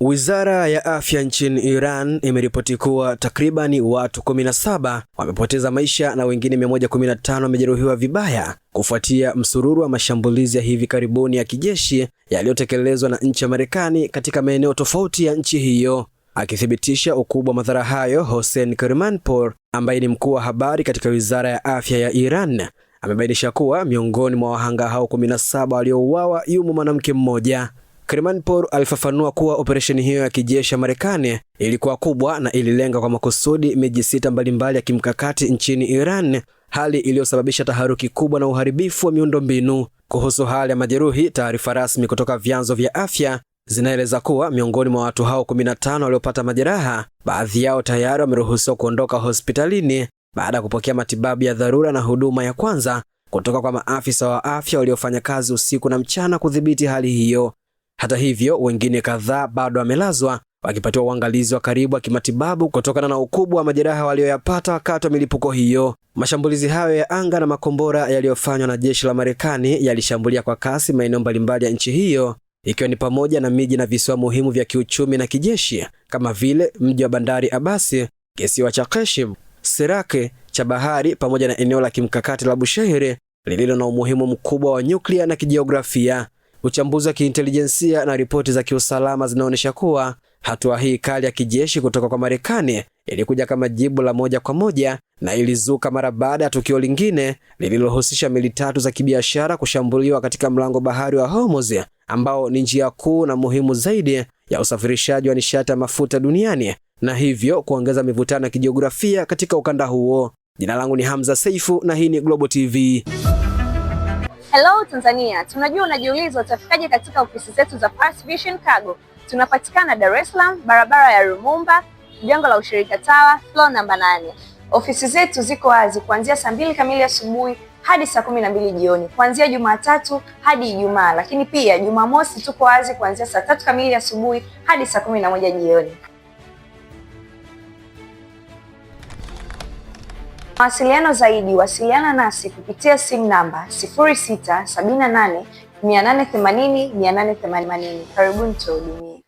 Wizara ya Afya nchini Iran imeripoti kuwa takribani watu 17 wamepoteza maisha na wengine 115 wamejeruhiwa vibaya kufuatia msururu wa mashambulizi ya hivi karibuni ya kijeshi yaliyotekelezwa na nchi ya Marekani katika maeneo tofauti ya nchi hiyo. Akithibitisha ukubwa wa madhara hayo, Hossein Kermanpour, ambaye ni mkuu wa habari katika Wizara ya Afya ya Iran, amebainisha kuwa miongoni mwa wahanga hao 17 waliouawa yumo mwanamke mmoja. Kermanpour alifafanua kuwa operesheni hiyo ya kijeshi ya Marekani ilikuwa kubwa na ililenga kwa makusudi miji 6 mbalimbali ya kimkakati nchini Iran, hali iliyosababisha taharuki kubwa na uharibifu wa miundombinu. Kuhusu hali ya majeruhi, taarifa rasmi kutoka vyanzo vya afya zinaeleza kuwa miongoni mwa watu hao 15 waliopata majeraha, baadhi yao tayari wameruhusiwa kuondoka hospitalini baada ya kupokea matibabu ya dharura na huduma ya kwanza kutoka kwa maafisa wa afya waliofanya kazi usiku na mchana kudhibiti hali hiyo. Hata hivyo, wengine kadhaa bado wamelazwa wakipatiwa uangalizi wa karibu wa kimatibabu kutokana na ukubwa wa majeraha walioyapata wakati wa milipuko hiyo. Mashambulizi hayo ya anga na makombora yaliyofanywa na jeshi la Marekani yalishambulia kwa kasi maeneo mbalimbali ya nchi hiyo, ikiwa ni pamoja na miji na visiwa muhimu vya kiuchumi na kijeshi kama vile mji wa bandari Abasi, kisiwa cha Qashim, Siraki cha bahari, pamoja na eneo la kimkakati la Bushehr lililo na umuhimu mkubwa wa nyuklia na kijiografia. Uchambuzi wa kiintelijensia na ripoti za kiusalama zinaonyesha kuwa hatua hii kali ya kijeshi kutoka kwa Marekani ilikuja kama jibu la moja kwa moja na ilizuka mara baada ya tukio lingine lililohusisha meli 3 za kibiashara kushambuliwa katika mlango bahari wa Hormuz, ambao ni njia kuu na muhimu zaidi ya usafirishaji wa nishati ya mafuta duniani, na hivyo kuongeza mivutano ya kijiografia katika ukanda huo. Jina langu ni Hamza Saifu na hii ni Global TV. Hello Tanzania, tunajua unajiuliza utafikaje katika ofisi zetu za First Vision Cargo. Tunapatikana Dar es Salaam, barabara ya Lumumba, jengo la ushirika Tower, floor namba 8. Ofisi zetu ziko wazi kuanzia saa 2 kamili asubuhi hadi saa 12 jioni, kuanzia Jumatatu hadi Ijumaa, lakini pia Jumamosi tuko wazi kuanzia saa 3 kamili asubuhi hadi saa 11 jioni. Mawasiliano zaidi, wasiliana nasi kupitia simu namba 0678 880 880. Karibuni tuhudumie.